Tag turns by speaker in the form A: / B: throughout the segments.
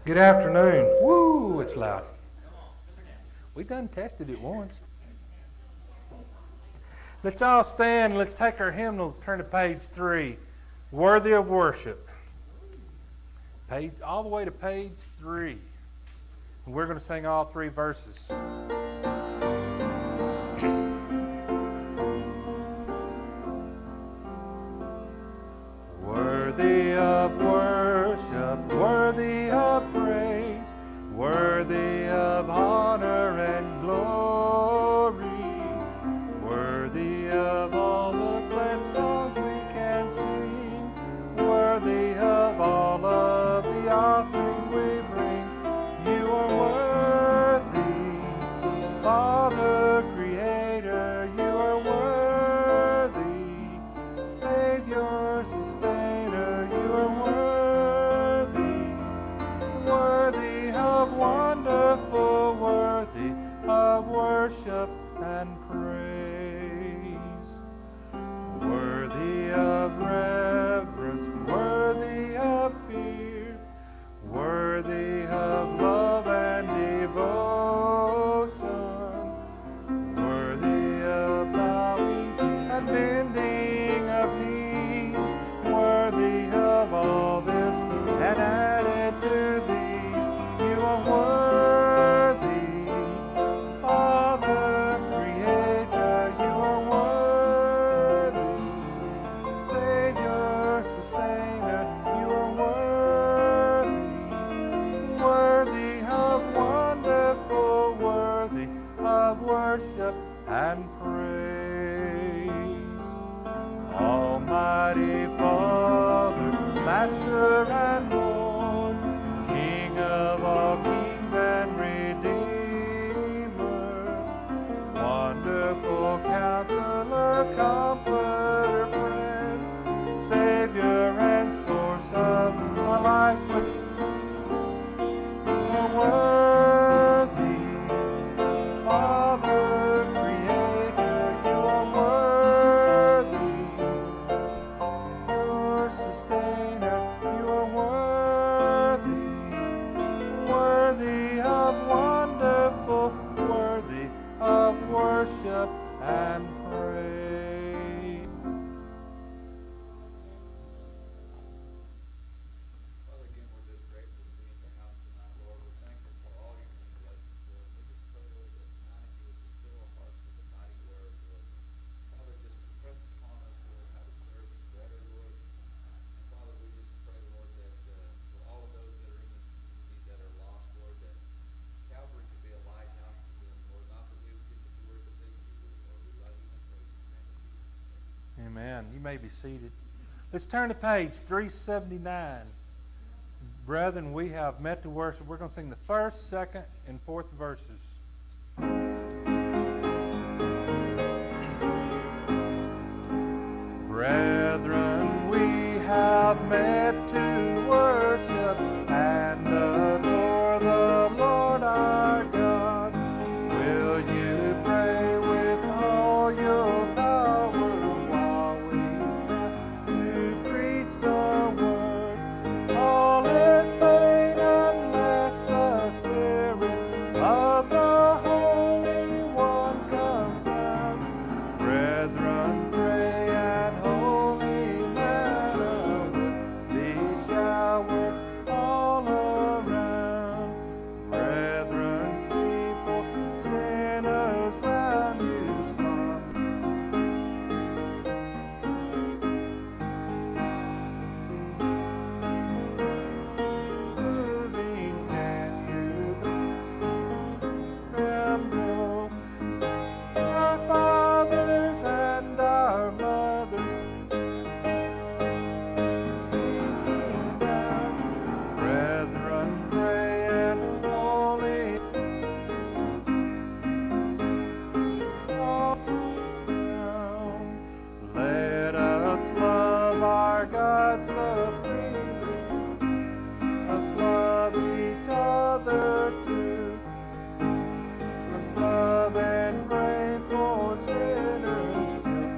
A: Good afternoon. Woo, it's loud. We done tested it once. Let's all stand. Let's take our hymnals. Turn to page 3. Worthy of worship. Page all the way to page 3. And we're going to sing all 3 verses. Worthy of worship, worthy of praise, worthy of honor and glory, worthy of all the glad songs we can sing, worthy of all of the offerings we bring. You are worthy, Father, Creator, you are worthy, Savior, Sustainer, you are worthy of wonderful, worthy of worship and praise, worthy of reverence, worthy of fear, worthy of love and devotion, worthy of bowing and bending of knees, worthy of all this and added to these. You are worthy, Father, Creator, you are worthy, Savior, Sustainer, you are worthy of wonderful, worthy of worship and praise. Almighty Father, Master and Lord, King of all kings and Redeemer, wonderful Counselor, Comforter, Friend, Savior and source of our life, worthy, Father, Creator, you are worthy, your Sustainer, you are worthy of wonderful, worthy of worship and praise.
B: Father, again, we're just grateful to be in your house tonight, Lord. We're thankful for all your many blessings, Lord. We just pray, Lord, that tonight you would just fill our hearts with the mighty word, Lord. Father, just impress upon us, Lord, how to serve you better, Lord. And Father, we just pray, Lord, that for all of those that are in this community that are lost, Lord, that Calvary could be a lighthouse to them, Lord. Not that we would get to do it, but that you would, Lord. We love you and praise you in the name of Jesus.
A: Amen. You may be seated. Let's turn to page 379. Brethren, we have met to worship. We're going to sing the first, second, and fourth verses. Brethren, we have met to worship and adore the Lord our God. Will you pray with all your power while we try to preach the word? All is vain unless the Spirit of the Holy One comes down. Brethren, pray and holy manna would be showered all around. Brethren, see poor sinners round you slumber. Moving, can you tremble? Our fathers and our mothers sinking down. Brethren, pray and holy all around. Let us love our God supremely. Let's love each other too. Let's love and pray for sinners till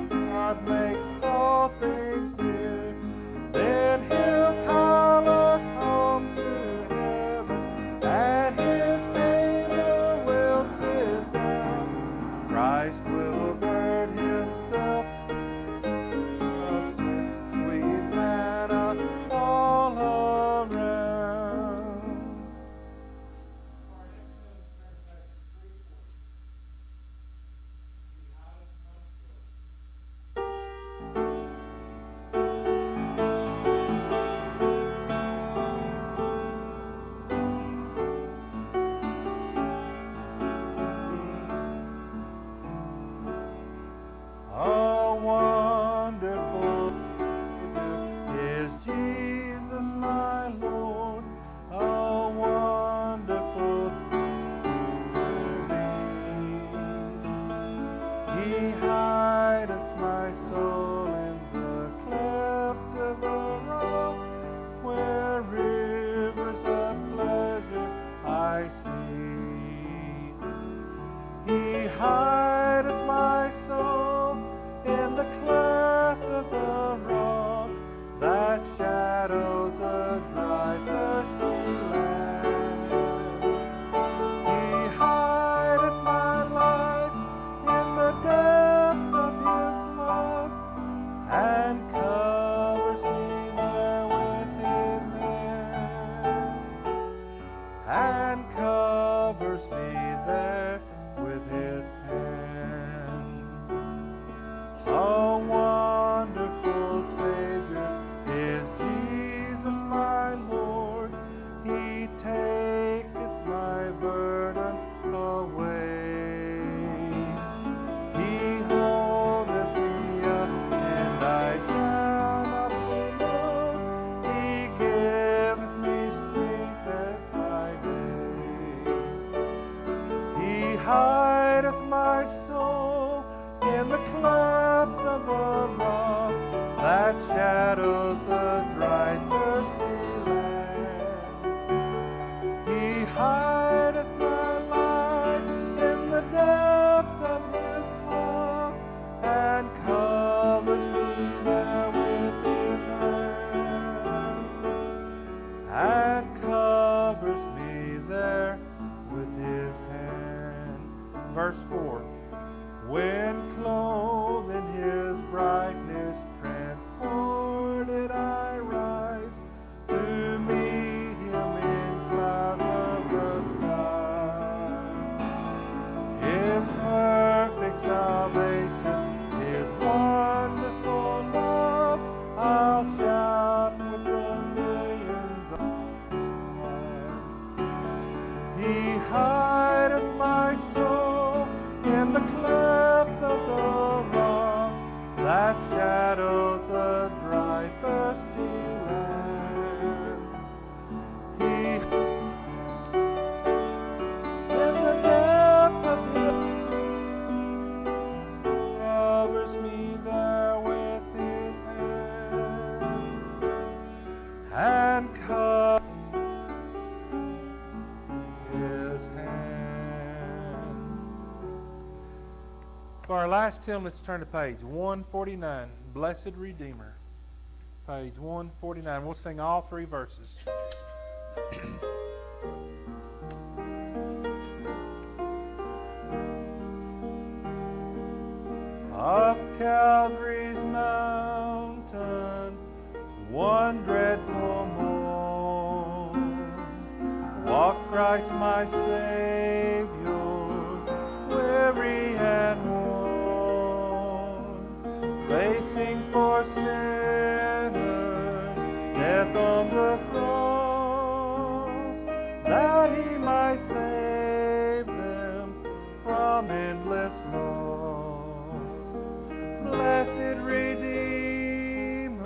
A: God makes all things new. Then He'll call us home to is Jesus my Lord, a wonderful He hideth my soul in the cleft of the rock, where rivers of pleasure I see. He hideth my soul in the cleft of the rock, that shadows a dry, thirsty land. He hideth my life in the depth of His love, and covers me there with His hand, and covers me there with His hand. A wonderful Savior is Jesus my Lord. He taketh my burden away. He holdeth me up, and I shall not be moved. He giveth me strength, that's my day. He hideth my soul in the cleft of the rock, that shadows a dry, thirsty land. He hideth my life in the depth of His love, and covers me there with His hand, and covers me there with His hand. Verse 4. When clothed in His brightness, transported I rise to meet Him in clouds of the sky. His perfect salvation, His wonderful love, I'll shout with the millions on. He hideth my soul in the cleft of the rock, that shadows a dry, thirsty land. He in the depth of His covers me there with His hand, and covers His hand. For our last hymn, let's turn to page 149, Blessed Redeemer. Page 149. We'll sing all three verses. Up Calvary's mountain, one dreadful morn, walked Christ my Savior, weary and worn, facing for sinners death on the cross, that He might save them from endless loss. Blessed Redeemer,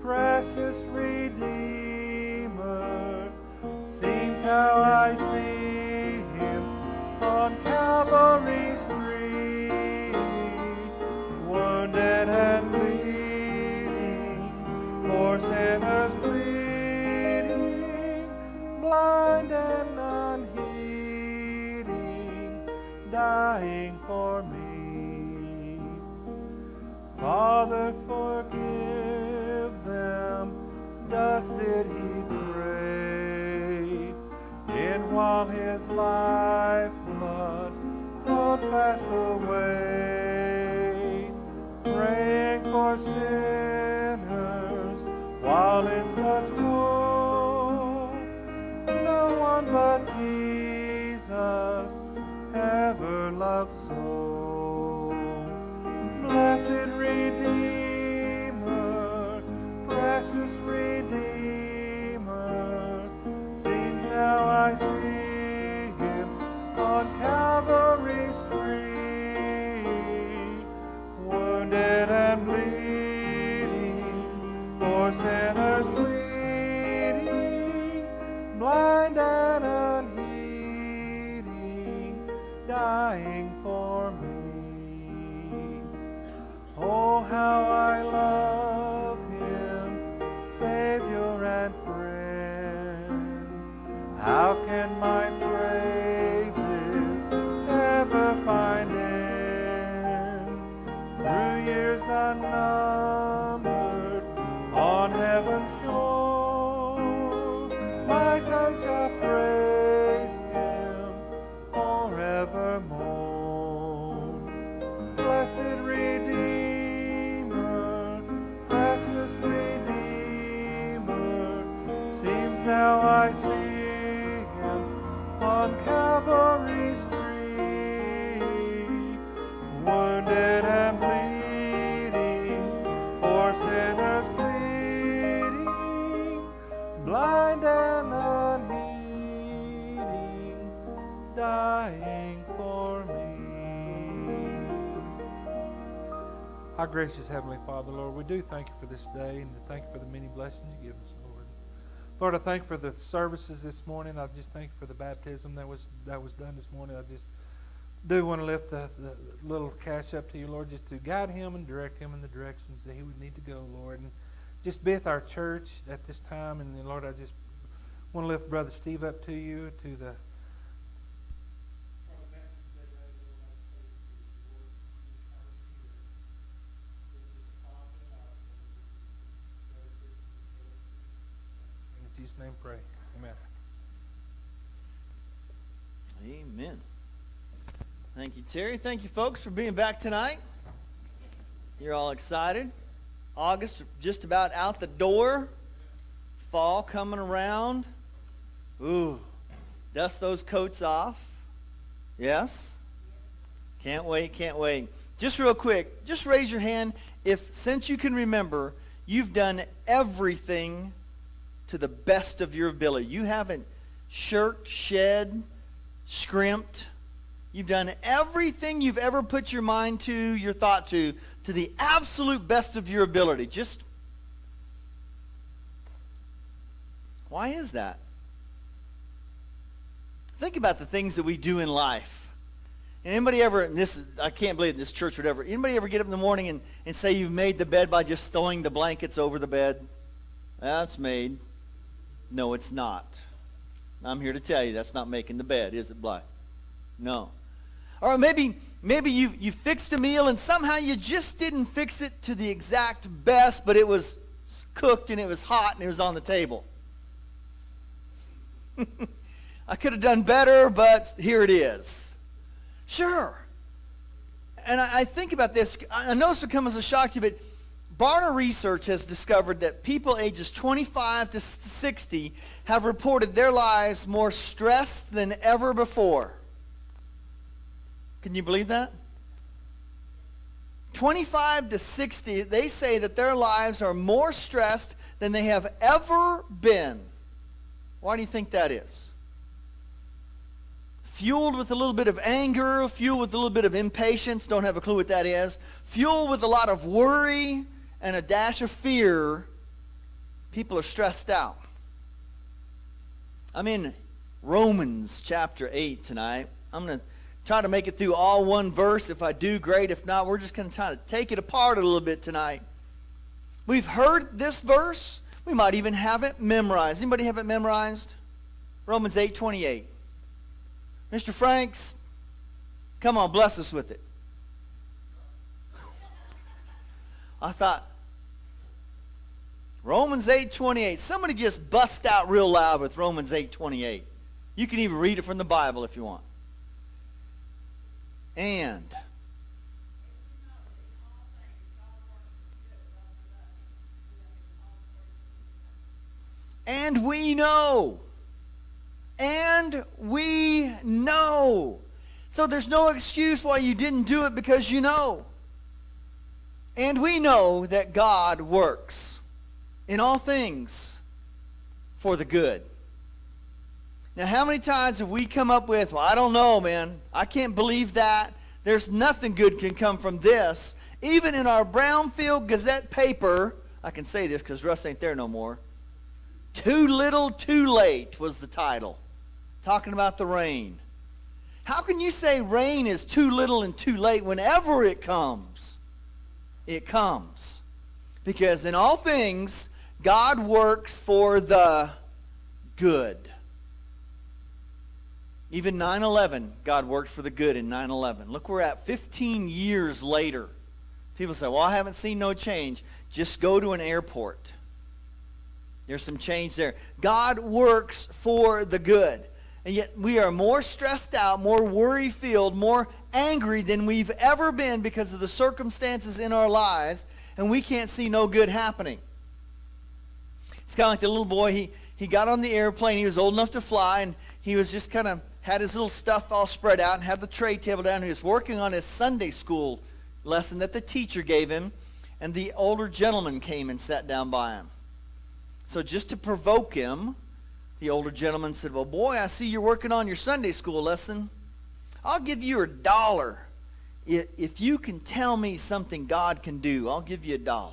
A: precious Redeemer, seems how I see Him on Calvary's tree, wounded and bleeding, for sinners pleading, blind and unheeding, dying for me. Father, forgive them, thus did He pray, and while His lifeblood flowed fast away, praying for sinners while in such woe, no one but Jesus ever loved so. Blessed Redeemer, precious Redeemer, seems now I see Him on Calvary's tree, wounded and bleeding, for for sinners bleeding, blind and unheeding, dying for me. Oh, how I love him, Savior and friend. How can my praises ever find end? Through years unnumbered on heaven's shore, my tongue shall praise him forevermore. Blessed Redeemer, precious Redeemer, seems now I see him on Calvary's tree, wounded and bleeding, for sinners pleading, blind and unheeding, dying for me. Our gracious Heavenly Father, Lord, we do thank you for this day and thank you for the many blessings you give us, Lord. Lord, I thank you for the services this morning. I just thank you for the baptism that was done this morning. I just do want to lift the little Cash up to you, Lord, just to guide him and direct him in the directions that he would need to go, Lord. And just be with our church at this time. And then, Lord, I just want to lift Brother Steve up to you, to the in Jesus' name pray. Amen.
C: Amen. Thank you, Terry. Thank you, folks, for being back tonight. You're all excited. August just about out the door. Fall coming around. Ooh, dust those coats off. Yes? Can't wait, can't wait. Just real quick, just raise your hand if, since you can remember, you've done everything to the best of your ability. You haven't shirked, shed, scrimped. You've done everything you've ever put your mind to, your thought to the absolute best of your ability. Just, why is that? Think about the things that we do in life. And anybody ever, and this is, I can't believe this church would ever, anybody ever get up in the morning and say you've made the bed by just throwing the blankets over the bed? That's made. No, it's not. I'm here to tell you that's not making the bed, is it, Bly? No. Or maybe you fixed a meal and somehow you just didn't fix it to the exact best, but it was cooked and it was hot and it was on the table. I could have done better, but here it is. Sure. And I think about this. I know this will come as a shock to you, but Barna Research has discovered that people ages 25 to 60 have reported their lives more stressed than ever before. Can you believe that? 25 to 60, they say that their lives are more stressed than they have ever been. Why do you think that is? Fueled with a little bit of anger, fueled with a little bit of impatience, don't have a clue what that is, fueled with a lot of worry and a dash of fear, people are stressed out. I'm in Romans chapter 8 tonight. I'm going to try to make it through all one verse. If I do, great. If not, we're just going to try to take it apart a little bit tonight. We've heard this verse. We might even have it memorized. Anybody have it memorized? Romans 8:28. Mr. Franks, come on, bless us with it. I thought, Romans 8:28. Somebody just bust out real loud with Romans 8:28. You can even read it from the Bible if you want. And we know. And we know. So there's no excuse why you didn't do it, because you know. And we know that God works in all things for the good. Now, how many times have we come up with, well, I don't know, man. I can't believe that. There's nothing good can come from this. Even in our Brownfield Gazette paper, I can say this because Russ ain't there no more. Too Little, Too Late was the title. Talking about the rain. How can you say rain is too little and too late whenever it comes? It comes. Because in all things, God works for the good. Even 9/11, God worked for the good in 9/11. Look, we're at 15 years later. People say, well, I haven't seen no change. Just go to an airport. There's some change there. God works for the good. And yet we are more stressed out, more worry-filled, more angry than we've ever been because of the circumstances in our lives, and we can't see no good happening. It's kind of like the little boy, he got on the airplane, he was old enough to fly, and he was just kind of had his little stuff all spread out and had the tray table down. He was working on his Sunday school lesson that the teacher gave him, and the older gentleman came and sat down by him. So just to provoke him, the older gentleman said, well, boy, I see you're working on your Sunday school lesson. I'll give you $1. If you can tell me something God can do, I'll give you $1.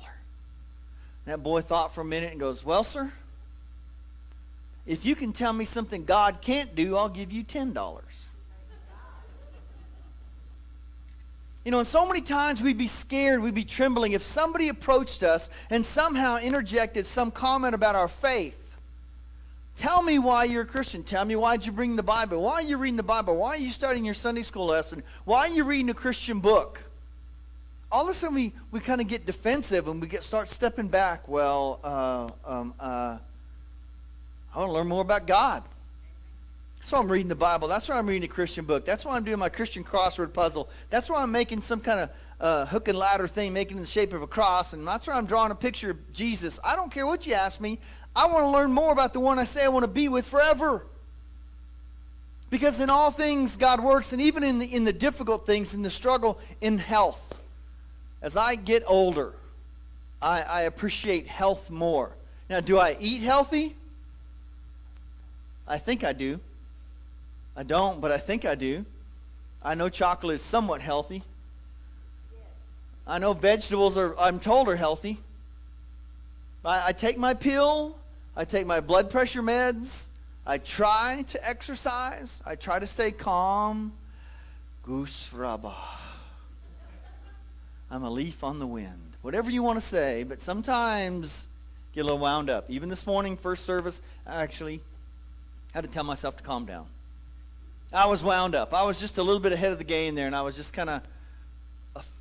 C: That boy thought for a minute and goes, well, sir, if you can tell me something God can't do, I'll give you $10. You know, and so many times we'd be scared, we'd be trembling if somebody approached us and somehow interjected some comment about our faith. Tell me why you're a Christian. Tell me why'd you bring the Bible. Why are you reading the Bible? Why are you starting your Sunday school lesson? Why are you reading a Christian book? All of a sudden we kind of get defensive and we start stepping back. Well, I want to learn more about God. That's why I'm reading the Bible. That's why I'm reading a Christian book. That's why I'm doing my Christian crossword puzzle. That's why I'm making some kind of hook and ladder thing, making it in the shape of a cross. And that's why I'm drawing a picture of Jesus. I don't care what you ask me. I want to learn more about the one I say I want to be with forever. Because in all things God works, and even in the difficult things, in the struggle, in health. As I get older, I appreciate health more. Now, do I eat healthy? I think I do. I don't, but I think I do. I know chocolate is somewhat healthy. I know vegetables I'm told are healthy. I take my pill. I take my blood pressure meds. I try to exercise. I try to stay calm. Goose fraba. I'm a leaf on the wind. Whatever you want to say, but sometimes get a little wound up. Even this morning, first service, I actually had to tell myself to calm down. I was wound up. I was just a little bit ahead of the game there, and I was just kind of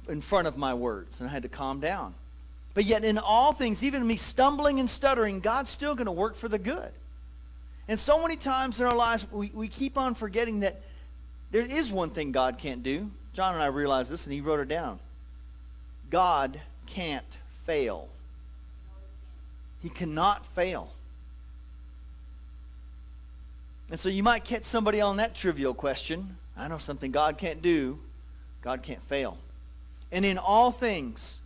C: in front of my words, and I had to calm down. But yet in all things, even me stumbling and stuttering, God's still going to work for the good. And so many times in our lives, we keep on forgetting that there is one thing God can't do. John and I realized this, and he wrote it down. God can't fail. He cannot fail. And so you might catch somebody on that trivial question. I know something God can't do. God can't fail. And in all things,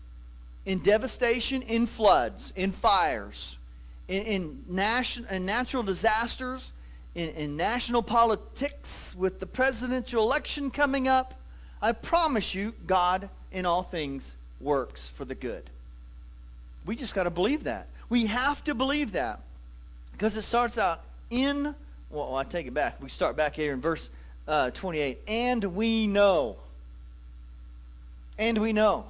C: in devastation, in floods, in fires, in natural disasters, in national politics, with the presidential election coming up, I promise you, God in all things works for the good. We just got to believe that. We have to believe that. Because it starts out in, well, I take it back. We start back here in verse 28. And we know. And we know.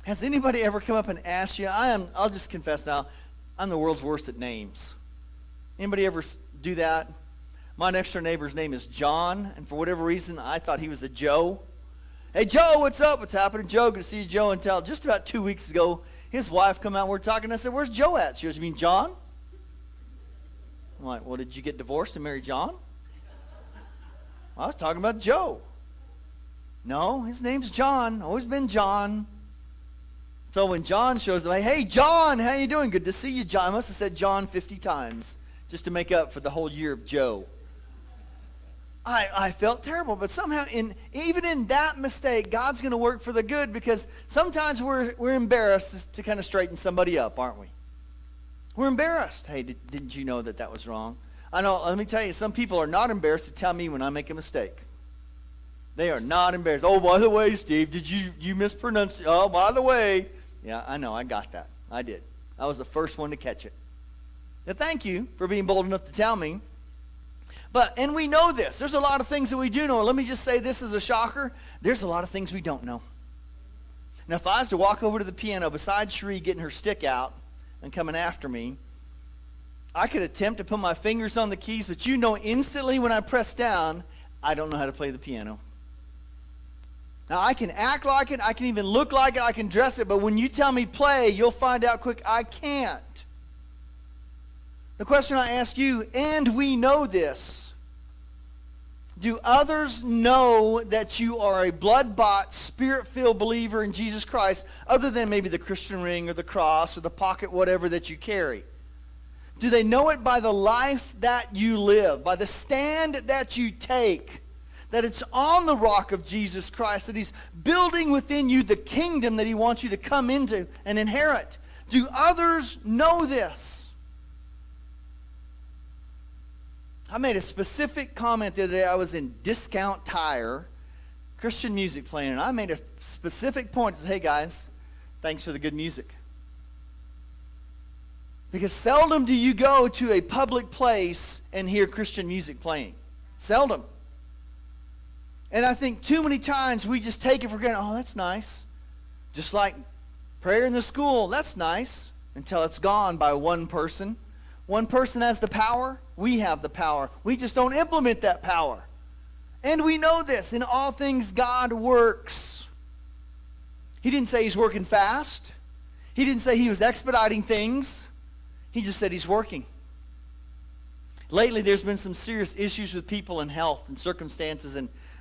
C: Has anybody ever come up and asked you? I'll just confess now, I'm the world's worst at names. Anybody ever do that? My next door neighbor's name is John, and for whatever reason, I thought he was a Joe. Hey, Joe, what's up? What's happening? Joe, good to see you, Joe. Until just about 2 weeks ago, his wife come out, and we're talking. I said, where's Joe at? She goes, you mean John? I'm like, well, did you get divorced and marry John? I was talking about Joe. No, his name's John. Always been John. So when John shows up, like, hey, John, how you doing? Good to see you, John. I must have said John 50 times just to make up for the whole year of Joe. I felt terrible, but somehow, even in that mistake, God's going to work for the good, because sometimes we're embarrassed to kind of straighten somebody up, aren't we? We're embarrassed. Hey, didn't you know that was wrong? I know, let me tell you, some people are not embarrassed to tell me when I make a mistake. They are not embarrassed. Oh, by the way, Steve, did you mispronounce? Oh, by the way. Yeah, I know, I got that. I did. I was the first one to catch it. Now, thank you for being bold enough to tell me. And we know this. There's a lot of things that we do know. Let me just say this as a shocker. There's a lot of things we don't know. Now, if I was to walk over to the piano beside Cherie getting her stick out and coming after me, I could attempt to put my fingers on the keys, but you know instantly when I press down, I don't know how to play the piano. Now, I can act like it, I can even look like it, I can dress it, but when you tell me play, you'll find out quick I can't. The question I ask you, and we know this, do others know that you are a blood-bought, spirit-filled believer in Jesus Christ, other than maybe the Christian ring or the cross or the pocket whatever that you carry? Do they know it by the life that you live, by the stand that you take, that it's on the rock of Jesus Christ, that he's building within you the kingdom that he wants you to come into and inherit? Do others know this? I made a specific comment the other day. I was in Discount Tire, Christian music playing, and I made a specific point. I said, hey guys, thanks for the good music. Because seldom do you go to a public place and hear Christian music playing. Seldom. And I think too many times we just take it for granted. Oh, that's nice. Just like prayer in the school, that's nice, until it's gone by one person. One person has the power. We have the power. We just don't implement that power. And we know this. In all things, God works. He didn't say he's working fast. He didn't say he was expediting things. He just said he's working. Lately, there's been some serious issues with people in health and circumstances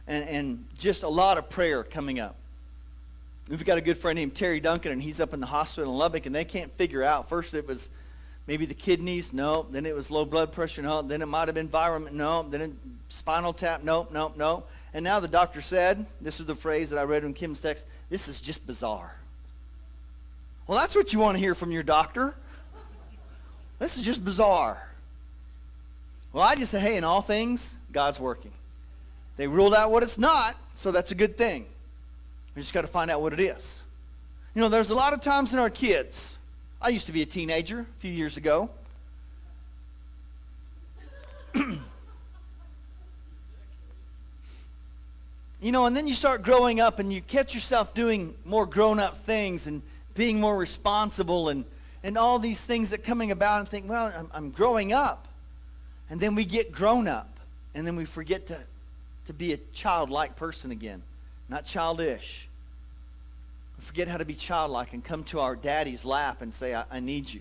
C: and just a lot of prayer coming up. We've got a good friend named Terry Duncan, and he's up in the hospital in Lubbock, and they can't figure out. First it was maybe the kidneys, no. Then it was low blood pressure, no. Then it might have been environment, no. Then it, spinal tap, no. And now the doctor said, this is the phrase that I read in Kim's text, this is just bizarre. Well, that's what you want to hear from your doctor. This is just bizarre. Well, I just say, hey, in all things, God's working. They ruled out what it's not, so that's a good thing. We just got to find out what it is. You know, there's a lot of times in our kids. I used to be a teenager a few years ago. You know, and then you start growing up and you catch yourself doing more grown-up things and being more responsible and all these things that coming about and think, well, I'm growing up. And then we get grown up and then we forget to be a childlike person again, not childish. We forget how to be childlike and come to our daddy's lap and say, I need you.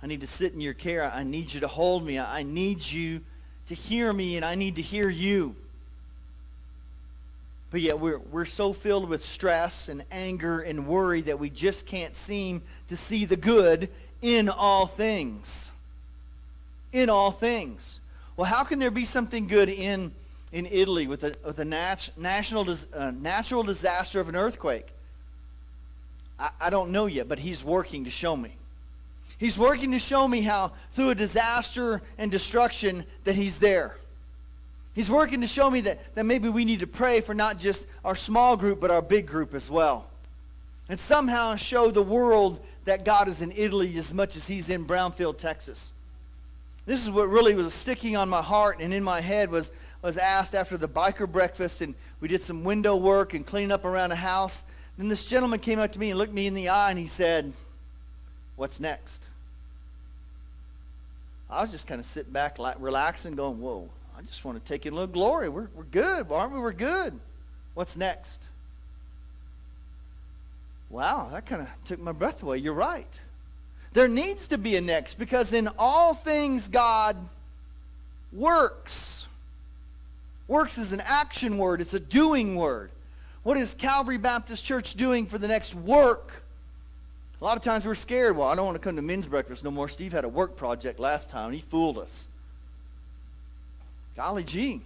C: I need to sit in your care. I need you to hold me. I need you to hear me, and I need to hear you. But yet we're so filled with stress and anger and worry that we just can't seem to see the good in all things. In all things. Well, how can there be something good in Italy with a natural disaster of an earthquake? I don't know yet, but he's working to show me. He's working to show me how through a disaster and destruction that he's there. He's working to show me that maybe we need to pray for not just our small group, but our big group as well. And somehow show the world that God is in Italy as much as he's in Brownfield, Texas. This is what really was sticking on my heart and in my head was asked after the biker breakfast, and we did some window work and cleaning up around the house. Then this gentleman came up to me and looked me in the eye and he said, "What's next?" I was just kind of sitting back, relaxing, going, "Whoa, I just want to take in a little glory. We're good, aren't we? We're good. What's next?" Wow, that kind of took my breath away. You're right. There needs to be a next, because in all things God works. Works is an action word. It's a doing word. What is Calvary Baptist Church doing for the next work? A lot of times we're scared. Well, I don't want to come to men's breakfast no more. Steve had a work project last time. He fooled us. Golly gee.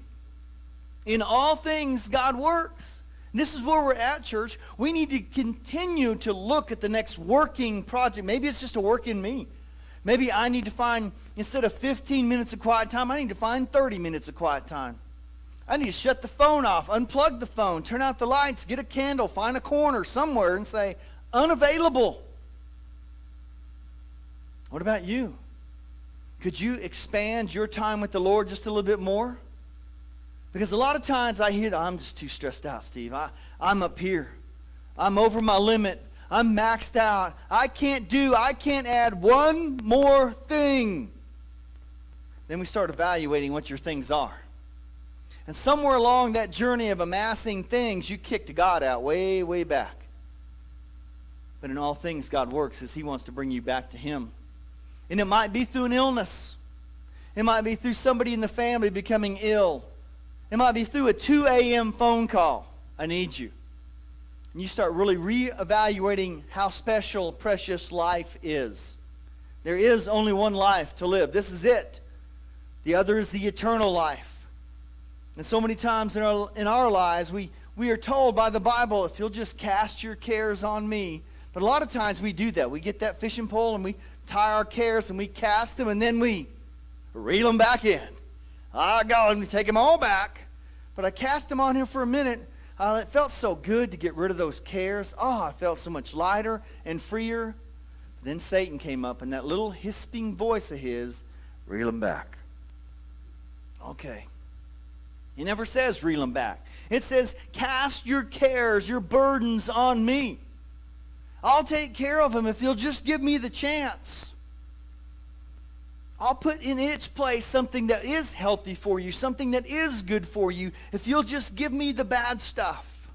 C: In all things, God works. This is where we're at, church. We need to continue to look at the next working project. Maybe it's just a work in me. Maybe I need to find, instead of 15 minutes of quiet time, I need to find 30 minutes of quiet time. I need to shut the phone off, unplug the phone, turn out the lights, get a candle, find a corner somewhere and say, unavailable. What about you? Could you expand your time with the Lord just a little bit more? Because a lot of times I hear that I'm just too stressed out, Steve. I'm up here. I'm over my limit. I'm maxed out. I can't add one more thing. Then we start evaluating what your things are. And somewhere along that journey of amassing things, you kicked God out way, way back. But in all things, God works as He wants to bring you back to Him. And it might be through an illness. It might be through somebody in the family becoming ill. It might be through a 2 a.m. phone call. I need you. And you start really reevaluating how special, precious life is. There is only one life to live. This is it. The other is the eternal life. And so many times in our lives, we are told by the Bible, if you'll just cast your cares on me. But a lot of times we do that. We get that fishing pole and we tie our cares and we cast them and then we reel them back in. I go and take them all back. But I cast them on Him for a minute. It felt so good to get rid of those cares. Oh, I felt so much lighter and freer. But then Satan came up and that little hisping voice of his, reel them back. Okay. He never says reel them back. It says cast your cares, your burdens on me. I'll take care of them if you'll just give me the chance. I'll put in its place something that is healthy for you, something that is good for you, if you'll just give me the bad stuff.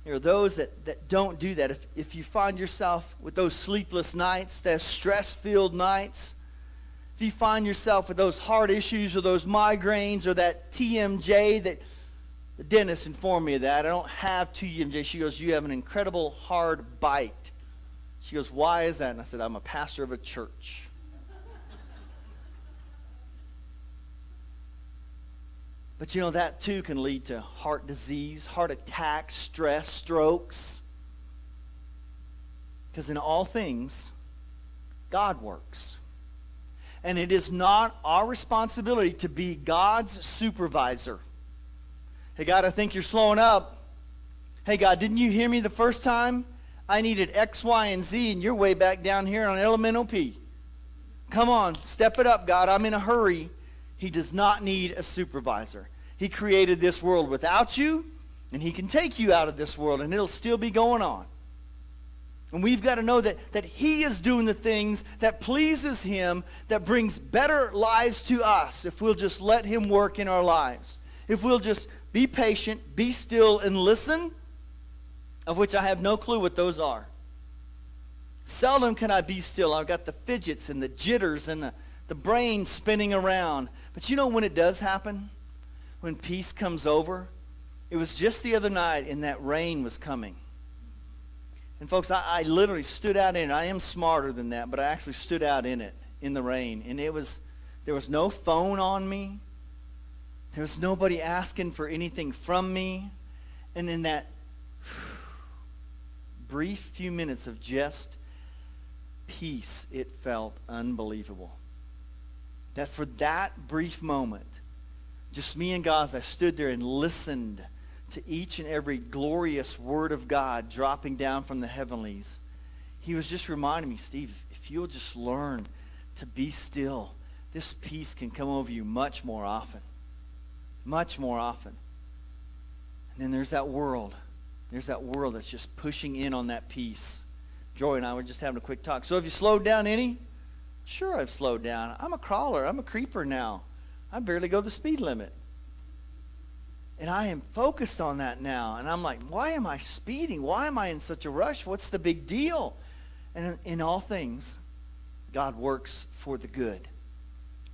C: There are those that don't do that. If you find yourself with those sleepless nights, those stress-filled nights, if you find yourself with those heart issues or those migraines or that TMJ, that the dentist informed me of that. I don't have TMJ. She goes, you have an incredible hard bite. She goes, why is that? And I said, I'm a pastor of a church. But you know, that too can lead to heart disease, heart attacks, stress, strokes. Because in all things, God works. And it is not our responsibility to be God's supervisor. Hey, God, I think you're slowing up. Hey, God, didn't you hear me the first time? I needed X, Y, and Z, and you're way back down here on elemental P. Come on, step it up, God. I'm in a hurry. He does not need a supervisor. He created this world without you, and He can take you out of this world, and it'll still be going on. And we've got to know that He is doing the things that pleases Him, that brings better lives to us if we'll just let Him work in our lives. If we'll just be patient, be still, and listen, of which I have no clue what those are. Seldom can I be still. I've got the fidgets and the jitters and the brain spinning around. But you know when it does happen? When peace comes over? It was just the other night and that rain was coming. And folks, I literally stood out in it. I am smarter than that, but I actually stood out in it, in the rain. And there was no phone on me. There was nobody asking for anything from me. And in that brief few minutes of just peace, it felt unbelievable. That for that brief moment, just me and God, as I stood there and listened to each and every glorious word of God dropping down from the heavenlies, He was just reminding me, Steve, if you'll just learn to be still, this peace can come over you much more often. Much more often. And then there's that world. There's that world that's just pushing in on that peace. Joy and I were just having a quick talk. So have you slowed down any? Sure, I've slowed down. I'm a crawler. I'm a creeper now. I barely go the speed limit. And I am focused on that now. And I'm like, why am I speeding? Why am I in such a rush? What's the big deal? And in all things, God works for the good.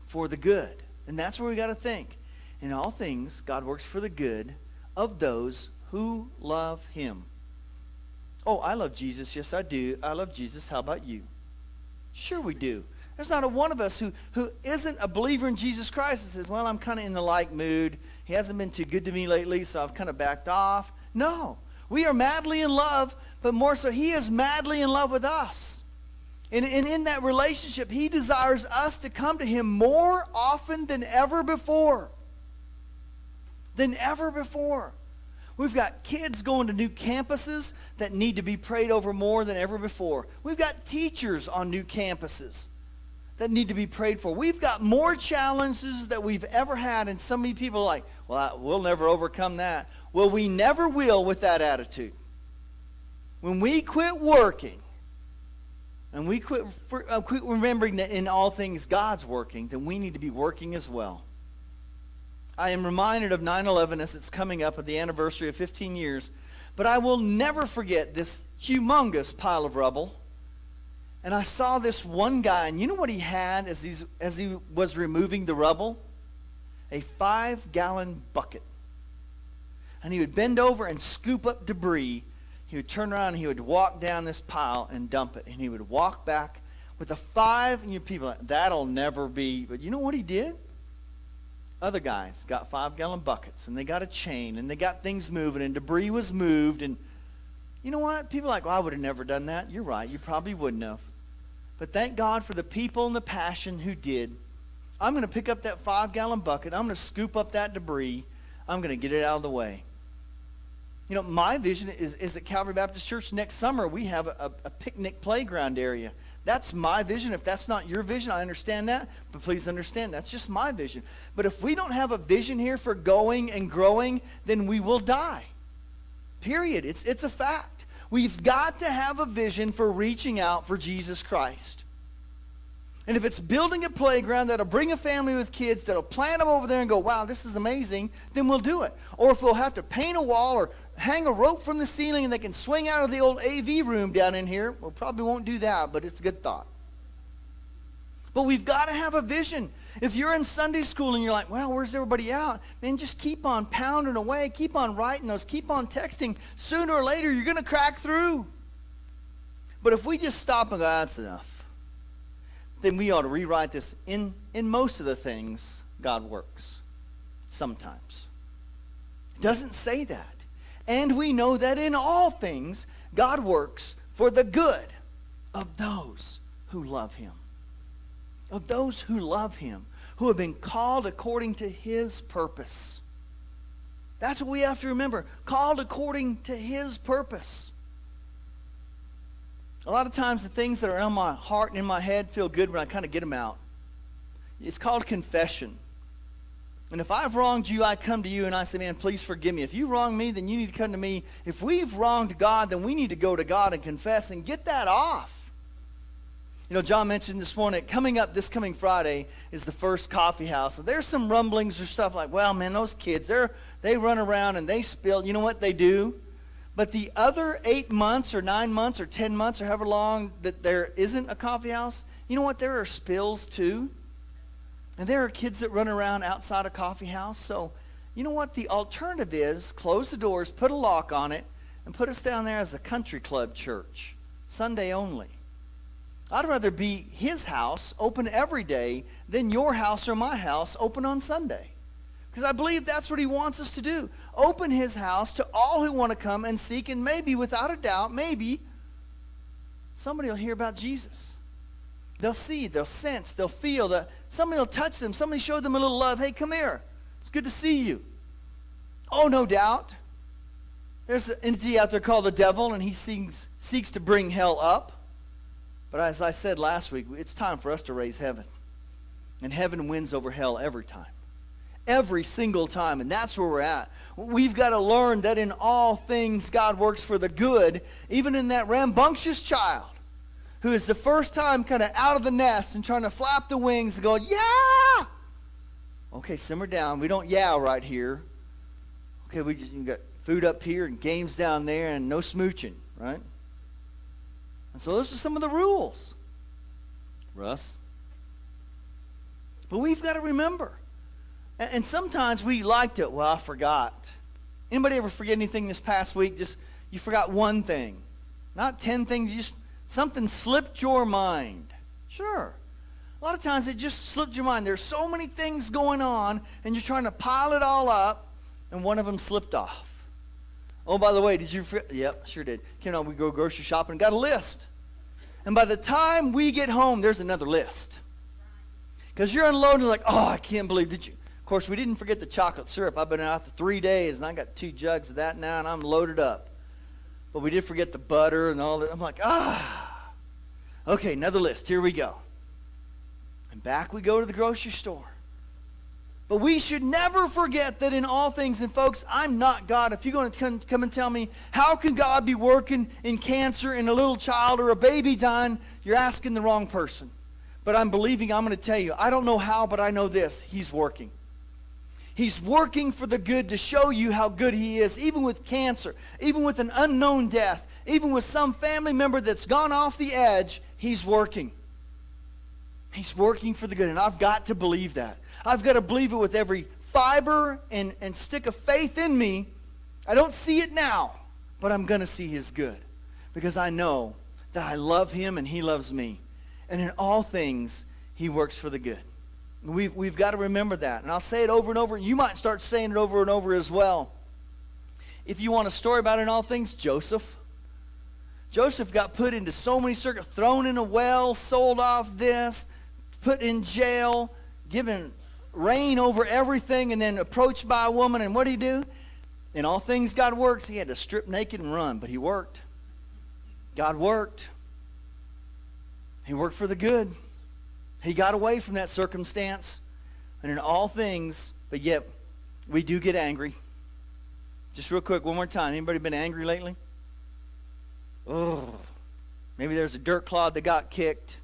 C: For the good. And that's where we got to think. In all things, God works for the good of those who love Him. Oh, I love Jesus. Yes, I do. I love Jesus. How about you? Sure we do. There's not a one of us who isn't a believer in Jesus Christ and says, well, I'm kind of in the like mood. He hasn't been too good to me lately, so I've kind of backed off. No. We are madly in love, but more so, He is madly in love with us. And in that relationship, He desires us to come to Him more often than ever before. Than ever before. We've got kids going to new campuses that need to be prayed over more than ever before. We've got teachers on new campuses that need to be prayed for. We've got more challenges that we've ever had, and so many people are like, well, we'll never overcome that. Well, we never will with that attitude. When we quit working, and we quit remembering that in all things God's working, then we need to be working as well. I am reminded of 9/11 as it's coming up at the anniversary of 15 years, but I will never forget this humongous pile of rubble. And I saw this one guy, and you know what he had as he was removing the rubble? A 5-gallon bucket. And he would bend over and scoop up debris. He would turn around and he would walk down this pile and dump it. And he would walk back with a 5, and you people are like, that'll never be. But you know what he did? Other guys got 5-gallon buckets, and they got a chain, and they got things moving, and debris was moved. And you know what? People are like, well, I would have never done that. You're right. You probably wouldn't have. But thank God for the people and the passion who did. I'm going to pick up that 5-gallon bucket. I'm going to scoop up that debris. I'm going to get it out of the way. You know, my vision is at Calvary Baptist Church next summer, we have a picnic playground area. That's my vision. If that's not your vision, I understand that. But please understand, that's just my vision. But if we don't have a vision here for going and growing, then we will die. Period. It's a fact. We've got to have a vision for reaching out for Jesus Christ. And if it's building a playground that'll bring a family with kids, that'll plant them over there and go, wow, this is amazing, then we'll do it. Or if we'll have to paint a wall or hang a rope from the ceiling and they can swing out of the old AV room down in here, we probably won't do that, but it's a good thought. But we've got to have a vision. If you're in Sunday school and you're like, well, where's everybody out? Man, just keep on pounding away, keep on writing those, keep on texting. Sooner or later, you're going to crack through. But if we just stop and go, that's enough, then we ought to rewrite this. In most of the things, God works. Sometimes. It doesn't say that. And we know that in all things, God works for the good of those who love him. Of those who love him, who have been called according to his purpose. That's what we have to remember. Called according to his purpose. A lot of times the things that are in my heart and in my head feel good when I kind of get them out. It's called confession. And if I've wronged you, I come to you and I say, man, please forgive me. If you wrong me, then you need to come to me. If we've wronged God, then we need to go to God and confess and get that off. You know, John mentioned this morning, this coming Friday is the First Coffee House. And there's some rumblings or stuff like, well, man, those kids, they run around and they spill. You know what they do? But the other 8 months or 9 months or 10 months or however long that there isn't a coffee house, you know what? There are spills too. And there are kids that run around outside a coffee house. So, you know what? The alternative is close the doors, put a lock on it, and put us down there as a country club church, Sunday only. I'd rather be his house open every day than your house or my house open on Sunday. Because I believe that's what he wants us to do. Open his house to all who want to come and seek, and maybe, without a doubt, maybe somebody will hear about Jesus. They'll see, they'll sense, they'll feel that somebody will touch them. Somebody show them a little love. Hey, come here. It's good to see you. Oh, no doubt. There's an entity out there called the devil, and he seeks to bring hell up. But as I said last week, it's time for us to raise heaven. And heaven wins over hell every time. Every single time, and that's where we're at. We've got to learn that in all things God works for the good, even in that rambunctious child who is the first time kind of out of the nest and trying to flap the wings and go, yeah! Okay, simmer down. We don't yeah right here. Okay, we got food up here and games down there and no smooching, right? And so those are some of the rules, Russ. But we've got to remember. And sometimes we like to, well, I forgot. Anybody ever forget anything this past week? Just, you forgot one thing. Not 10 things, something slipped your mind. Sure. A lot of times it just slipped your mind. There's so many things going on, and you're trying to pile it all up, and one of them slipped off. Oh, by the way, did you forget? Yep, sure did. We go grocery shopping and got a list. And by the time we get home, there's another list. Because you're unloading, like, oh, I can't believe, Of course, we didn't forget the chocolate syrup. I've been out for 3 days, and I got 2 jugs of that now, and I'm loaded up. But we did forget the butter and all that. I'm like, okay, another list. Here we go. And back we go to the grocery store. But we should never forget that in all things, and folks, I'm not God. If you're going to come and tell me, how can God be working in cancer in a little child or a baby dying, you're asking the wrong person. But I'm going to tell you, I don't know how, but I know this. He's working. He's working for the good to show you how good he is, even with cancer, even with an unknown death, even with some family member that's gone off the edge, he's working. He's working for the good, and I've got to believe that. I've got to believe it with every fiber and stick of faith in me. I don't see it now, but I'm going to see his good because I know that I love him and he loves me. And in all things, he works for the good. We've got to remember that. And I'll say it over and over. You might start saying it over and over as well. If you want a story about in all things, Joseph. Joseph got put into so many circles, thrown in a well, sold off this, put in jail, given reign over everything, and then approached by a woman. And what did he do? In all things God works. He had to strip naked and run, but he worked. God worked. He worked for the good. He got away from that circumstance. And in all things, but yet we do get angry. Just real quick, one more time. Anybody been angry lately? Oh, maybe there's a dirt clod that got kicked.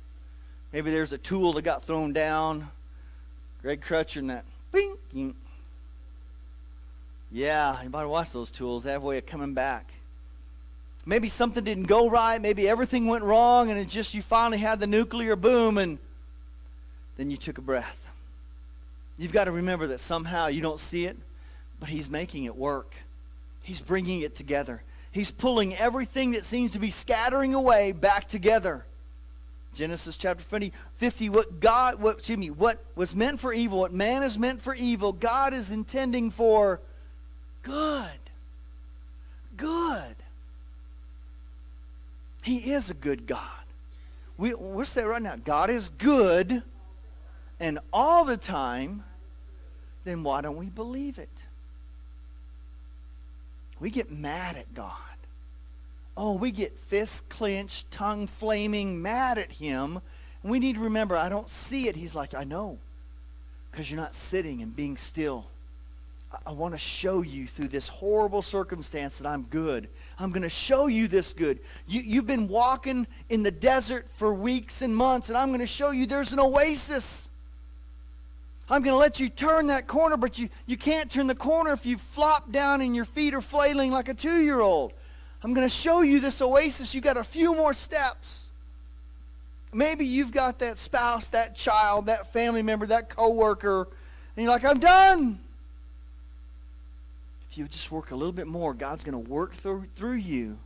C: Maybe there's a tool that got thrown down. Greg Crutcher and that. Bing. Yeah, you better watch those tools. They have a way of coming back. Maybe something didn't go right. Maybe everything went wrong and it's just you finally had the nuclear boom and then you took a breath. You've got to remember that somehow you don't see it, but he's making it work. He's bringing it together. He's pulling everything that seems to be scattering away back together. Genesis chapter 50, what was meant for evil, what man is meant for evil, God is intending for good. Good. He is a good God. We'll say right now, God is good, and all the time, then why don't we believe it? We get mad at God. Oh, we get fists clenched, tongue flaming, mad at him. And we need to remember, I don't see it. He's like, I know, because you're not sitting and being still. I want to show you through this horrible circumstance that I'm good. I'm going to show you this good. You've been walking in the desert for weeks and months, and I'm going to show you there's an oasis. I'm going to let you turn that corner, but you can't turn the corner if you flop down and your feet are flailing like a 2-year-old. I'm going to show you this oasis. You got a few more steps. Maybe you've got that spouse, that child, that family member, that coworker, and you're like, I'm done. If you just work a little bit more, God's going to work through you.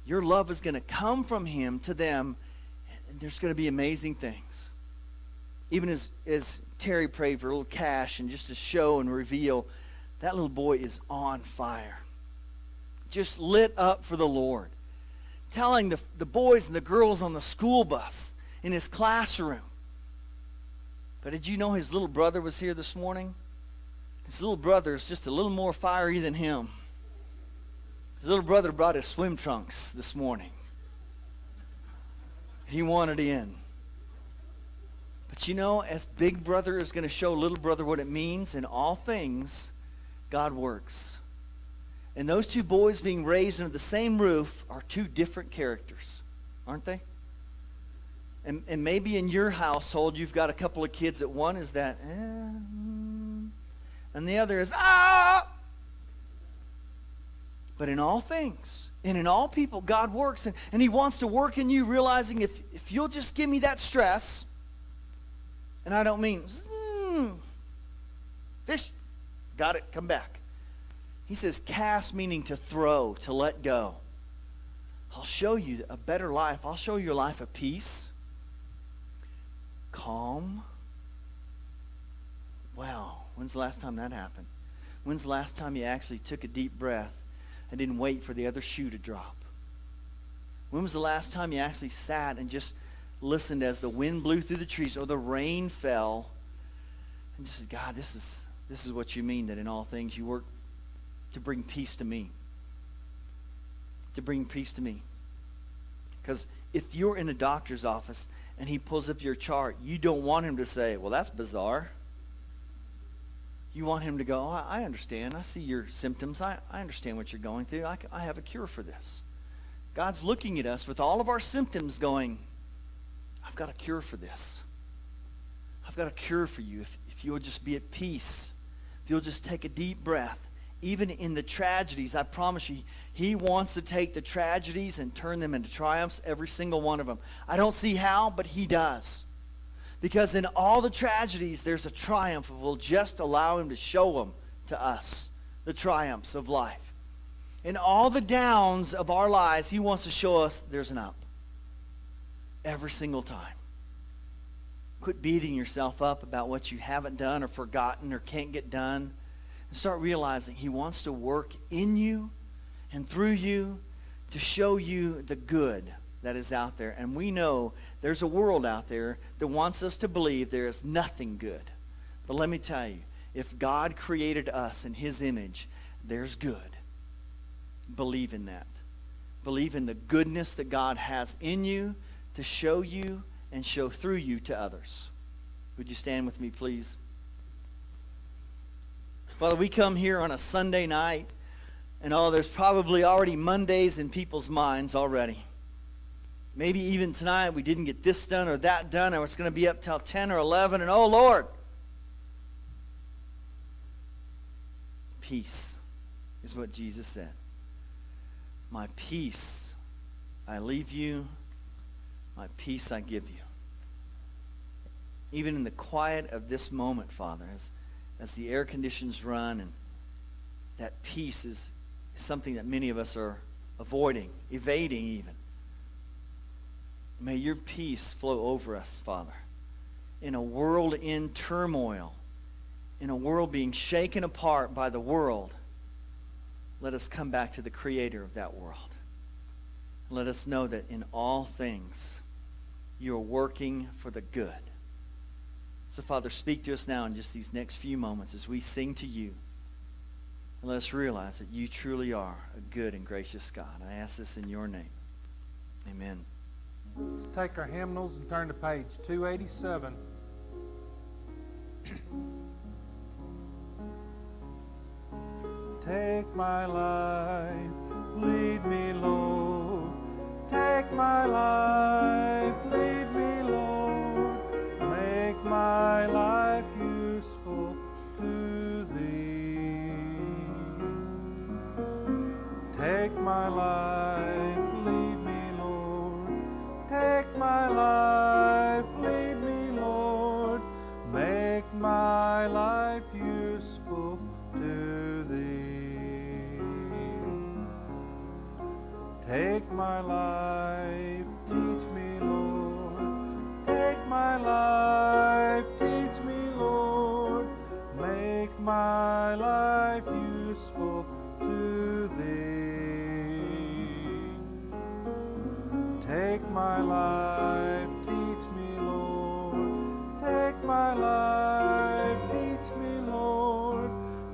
C: Your love is going to come from him to them, and there's going to be amazing things. Even as Terry prayed for a little Cash and just to show and reveal, that little boy is on fire. Just lit up for the Lord. Telling the boys and the girls on the school bus in his classroom. But did you know his little brother was here this morning? His little brother is just a little more fiery than him. His little brother brought his swim trunks this morning. He wanted in. But you know, as big brother is going to show little brother what it means, in all things, God works. And those two boys being raised under the same roof are two different characters, aren't they? And maybe in your household you've got a couple of kids that one is that, and the other is, But in all things, and in all people, God works. And he wants to work in you, realizing if you'll just give me that stress, and I don't mean, fish, got it, come back. He says cast, meaning to throw, to let go. I'll show you a better life. I'll show you a life of peace, calm. Wow, when's the last time that happened? When's the last time you actually took a deep breath and didn't wait for the other shoe to drop? When was the last time you actually sat and just listened as the wind blew through the trees or the rain fell And just say, God, this is what you mean, that in all things you work to bring peace to me. To bring peace to me. Because if you're in a doctor's office and he pulls up your chart, you don't want him to say, well, that's bizarre. You want him to go, oh, I understand. I see your symptoms. I understand what you're going through. I have a cure for this. God's looking at us with all of our symptoms going, I've got a cure for this. I've got a cure for you. If you'll just be at peace, if you'll just take a deep breath, even in the tragedies, I promise you, he wants to take the tragedies and turn them into triumphs, every single one of them. I don't see how, but he does. Because in all the tragedies, there's a triumph. We'll just allow him to show them to us, the triumphs of life. In all the downs of our lives, he wants to show us there's an up. Every single time. Quit beating yourself up about what you haven't done or forgotten or can't get done. And start realizing he wants to work in you and through you to show you the good that is out there. And we know there's a world out there that wants us to believe there is nothing good. But let me tell you, if God created us in his image, there's good. Believe in that. Believe in the goodness that God has in you to show you and show through you to others. Would you stand with me, please? Father, we come here on a Sunday night, and there's probably already Mondays in people's minds already. Maybe even tonight we didn't get this done or that done, or it's going to be up till 10 or 11, and oh Lord, peace is what Jesus said. My peace I leave you, my peace I give you. Even in the quiet of this moment, Father, as the air conditions run, and that peace is something that many of us are avoiding, evading even. May your peace flow over us, Father. In a world in turmoil, in a world being shaken apart by the world, let us come back to the creator of that world. Let us know that in all things, you are working for the good. So, Father, speak to us now in just these next few moments as we sing to you. And let us realize that you truly are a good and gracious God. I ask this in your name. Amen.
A: Let's take our hymnals and turn to page 287. Take my life, lead me, Lord. Take my life, lead me, Lord. Make my life useful to thee. Take my life, lead me, Lord. Take my life, lead me, Lord. Make my life useful to thee. Take my life, teach me, Lord. Take my life, teach me, Lord. Make my life useful to thee. Take my life, teach me, Lord. Take my life, teach me, Lord.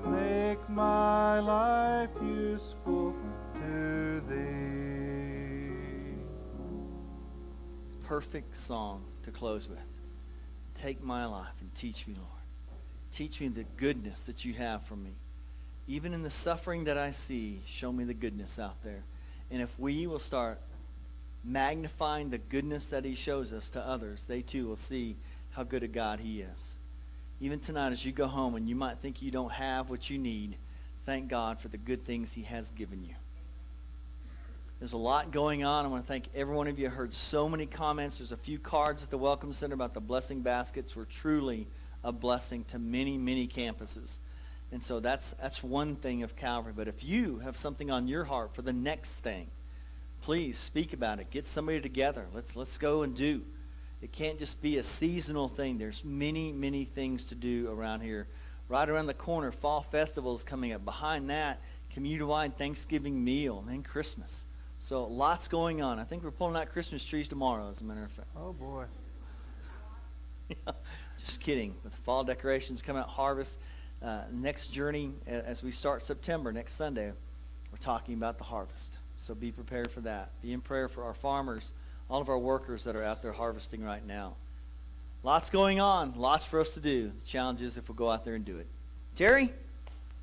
A: Make my life useful to thee.
C: Perfect song to close with. Take my life and teach me, Lord. Teach me the goodness that you have for me. Even in the suffering that I see, show me the goodness out there. And if we will start magnifying the goodness that he shows us to others, they too will see how good a God he is. Even tonight as you go home and you might think you don't have what you need, thank God for the good things he has given you. There's a lot going on. I want to thank every one of you. I heard so many comments. There's a few cards at the Welcome Center about the blessing baskets. We're truly a blessing to many, many campuses. And so that's one thing of Calvary. But if you have something on your heart for the next thing, please speak about it. Get somebody together. Let's go and do. It can't just be a seasonal thing. There's many, many things to do around here. Right around the corner, Fall Festival is coming up. Behind that, community-wide Thanksgiving meal, and then Christmas. So lots going on. I think we're pulling out Christmas trees tomorrow, as a matter of fact.
A: Oh, boy.
C: Just Just kidding. With the fall decorations coming out, harvest. Next journey, as we start September, next Sunday, we're talking about the harvest. So be prepared for that. Be in prayer for our farmers, all of our workers that are out there harvesting right now. Lots going on, lots for us to do. The challenge is if we'll go out there and do it. Terry?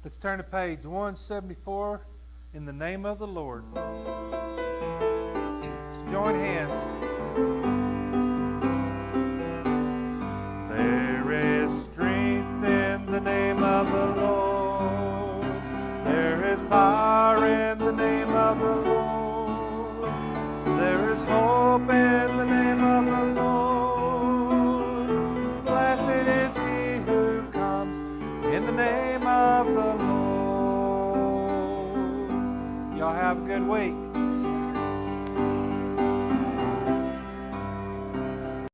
A: Let's turn to page 174, In the Name of the Lord. Let's join hands. There is strength in the name of the Lord. There is power in the name of the Lord. There is hope in the name of the Lord. Blessed is he who comes in the name of the Lord. Y'all have a good week.